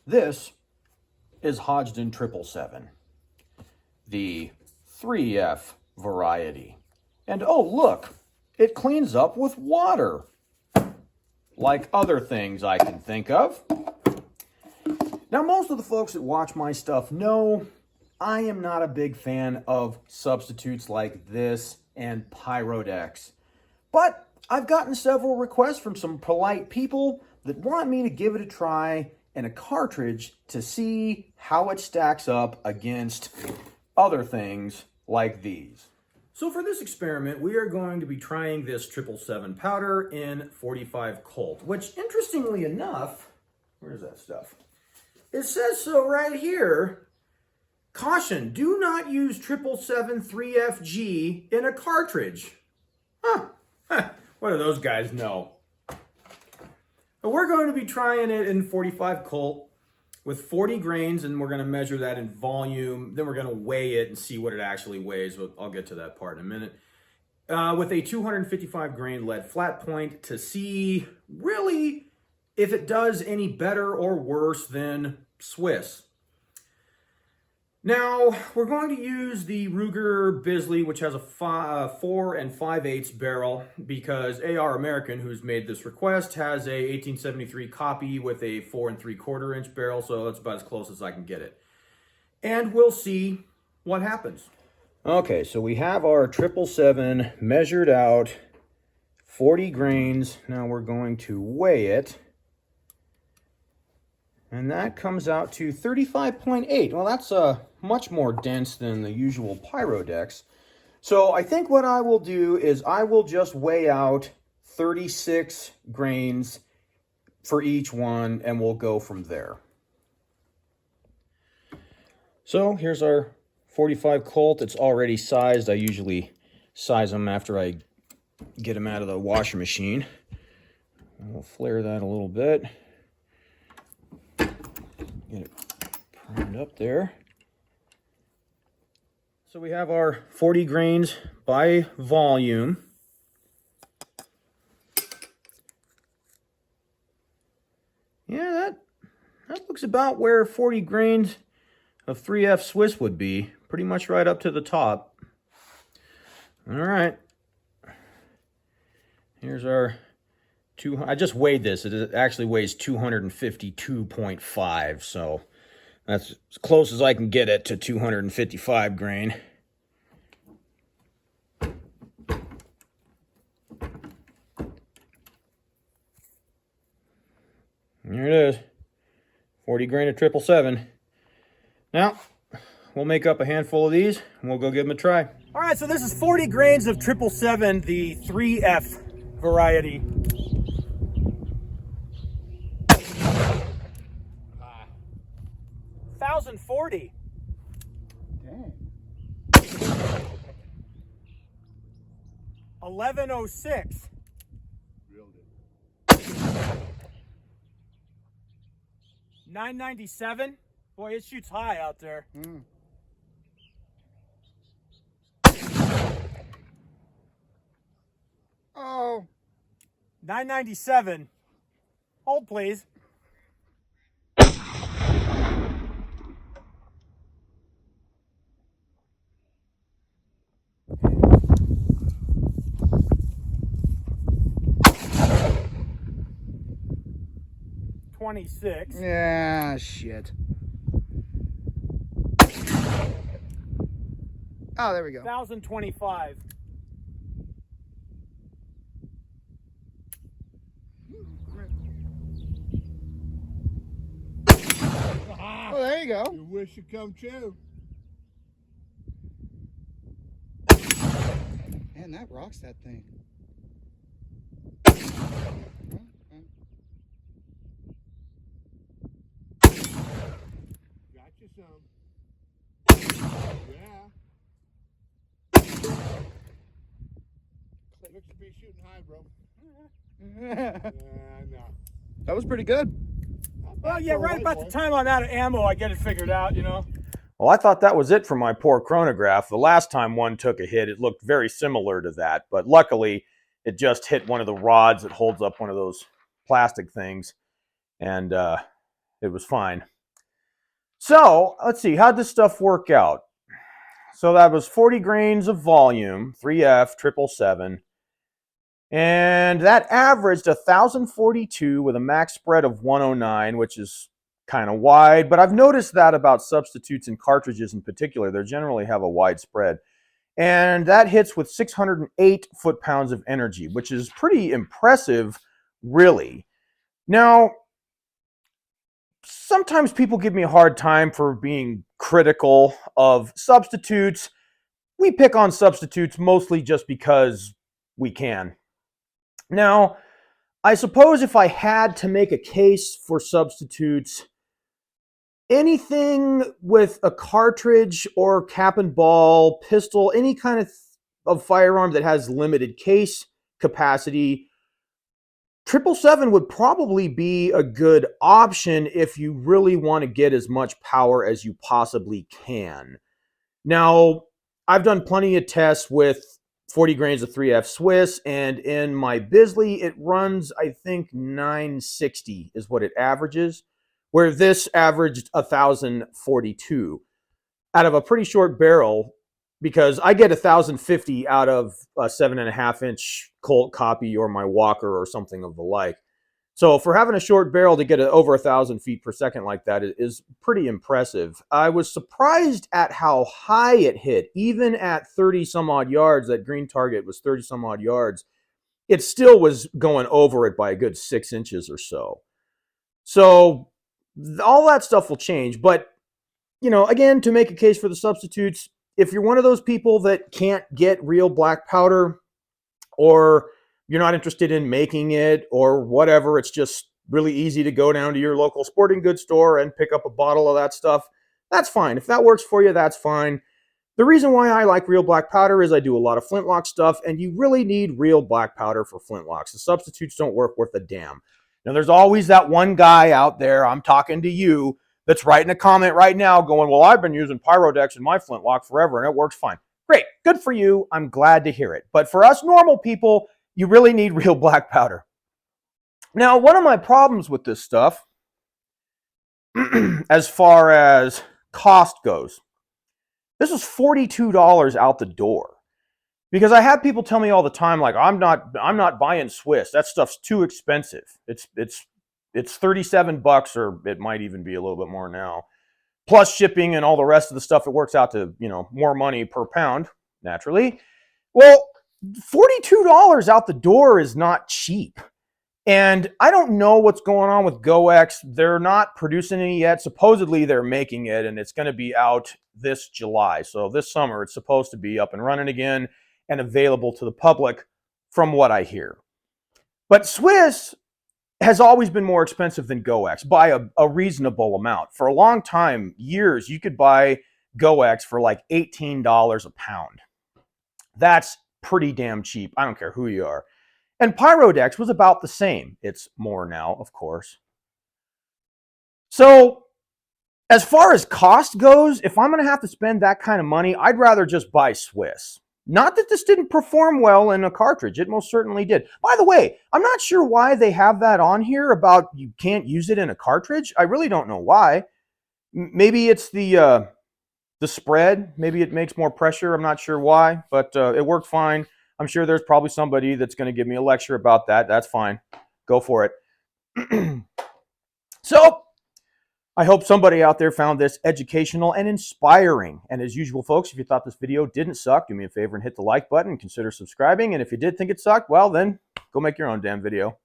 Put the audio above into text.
This is Hodgdon 777, the 3F variety. And oh, look, it cleans up with water, like other things I can think of. Now, most of the folks that watch my stuff know I am not a big fan of substitutes like this and Pyrodex. But I've gotten several requests from some polite people that want me to give it a try in a cartridge to see how it stacks up against other things like these. So for this experiment, we are going to be trying this 777 powder in 45 Colt, which interestingly enough, where's that stuff? It says so right here. Caution, do not use 777 3FG in a cartridge. Huh. What do those guys know? But we're going to be trying it in 45 Colt with 40 grains, and we're going to measure that in volume. Then we're going to weigh it and see what it actually weighs. I'll get to that part in a minute. With a 255 grain lead flat point to see really if it does any better or worse than Swiss. Now, we're going to use the Ruger Bisley, which has a 4 5/8 barrel, because AR American, who's made this request, has a 1873 copy with a 4 3/4 inch barrel, so that's about as close as I can get it. And we'll see what happens. Okay, so we have our 777 measured out, 40 grains. Now we're going to weigh it. And that comes out to 35.8. Well, that's much more dense than the usual Pyrodex. So I think what I will do is I will just weigh out 36 grains for each one, and we'll go from there. So here's our 45 Colt. It's already sized. I usually size them after I get them out of the washer machine. We'll flare that a little bit. Get it primed up there. So we have our 40 grains by volume. Yeah, that looks about where 40 grains of 3F Swiss would be. Pretty much right up to the top. All right. Here's our I just weighed this. It actually weighs 252.5, so that's as close as I can get it to 255 grain. There it is. 40 grain of 777. Now, we'll make up a handful of these, and we'll go give them a try. All right, so this is 40 grains of 777, the 3F variety. 1,040. Dang. 1106. Drilled it. 997. Boy, it shoots high out there. Oh. 997. Hold, please. $26. Yeah, shit. Oh, there we go. 1,025. Oh, there you go. Your wish should come true. Man, that rocks that thing. Got you some. Yeah. Looks to be shooting high, bro. No. That was pretty good. Well, yeah, right about the time I'm out of ammo, I get it figured out, you know. Well, I thought that was it for my poor chronograph. The last time one took a hit, it looked very similar to that. But luckily, it just hit one of the rods that holds up one of those plastic things. And it was fine. So let's see, how'd this stuff work out? So that was 40 grains of volume, 3F, 777. And that averaged 1,042 with a max spread of 109, which is kind of wide. But I've noticed that about substitutes and cartridges in particular. They generally have a wide spread. And that hits with 608 foot-pounds of energy, which is pretty impressive, really. Now, sometimes people give me a hard time for being critical of substitutes. We pick on substitutes mostly just because we can. Now, I suppose if I had to make a case for substitutes, anything with a cartridge or cap and ball, pistol, any kind of firearm that has limited case capacity, 777 would probably be a good option if you really want to get as much power as you possibly can. Now, I've done plenty of tests with 40 grains of 3F Swiss, and in my Bisley, it runs, I think, 960 is what it averages, where this averaged 1,042 out of a pretty short barrel, because I get 1,050 out of a 7.5-inch Colt copy or my Walker or something of the like. So for having a short barrel to get over 1,000 feet per second like that is pretty impressive. I was surprised at how high it hit. Even at 30 some odd yards, that green target was 30 some odd yards, it still was going over it by a good 6 inches or so. So all that stuff will change. But, you know, again, to make a case for the substitutes, if you're one of those people that can't get real black powder, or you're not interested in making it or whatever, it's just really easy to go down to your local sporting goods store and pick up a bottle of that stuff, that's fine. If that works for you, that's fine. The reason why I like real black powder is I do a lot of flintlock stuff, and you really need real black powder for flintlocks. The substitutes don't work worth a damn. Now, there's always that one guy out there, I'm talking to you, that's writing a comment right now going, well, I've been using Pyrodex in my flintlock forever, and it works fine. Great, good for you. I'm glad to hear it. But for us normal people, you really need real black powder. Now, one of my problems with this stuff, as far as cost goes, this was $42 out the door. Because I have people tell me all the time, like, I'm not buying Swiss. That stuff's too expensive. It's $37, or it might even be a little bit more now. Plus shipping and all the rest of the stuff, it works out to, you know, more money per pound, naturally. Well, $42 out the door is not cheap. And I don't know what's going on with GoX. They're not producing any yet. Supposedly they're making it, and it's going to be out this July. So this summer it's supposed to be up and running again and available to the public from what I hear. But Swiss has always been more expensive than GoX by a reasonable amount. For a long time, years, you could buy GoX for like $18 a pound. That's pretty damn cheap. I don't care who you are. And Pyrodex was about the same. It's more now, of course. So as far as cost goes, if I'm going to have to spend that kind of money, I'd rather just buy Swiss. Not that this didn't perform well in a cartridge. It most certainly did. By the way, I'm not sure why they have that on here about you can't use it in a cartridge. I really don't know why. Maybe it's the spread. Maybe it makes more pressure. I'm not sure why, but it worked fine. I'm sure there's probably somebody that's going to give me a lecture about that. That's fine. Go for it. So I hope somebody out there found this educational and inspiring. And as usual, folks, if you thought this video didn't suck, do me a favor and hit the like button and consider subscribing. And if you did think it sucked, well, then go make your own damn video.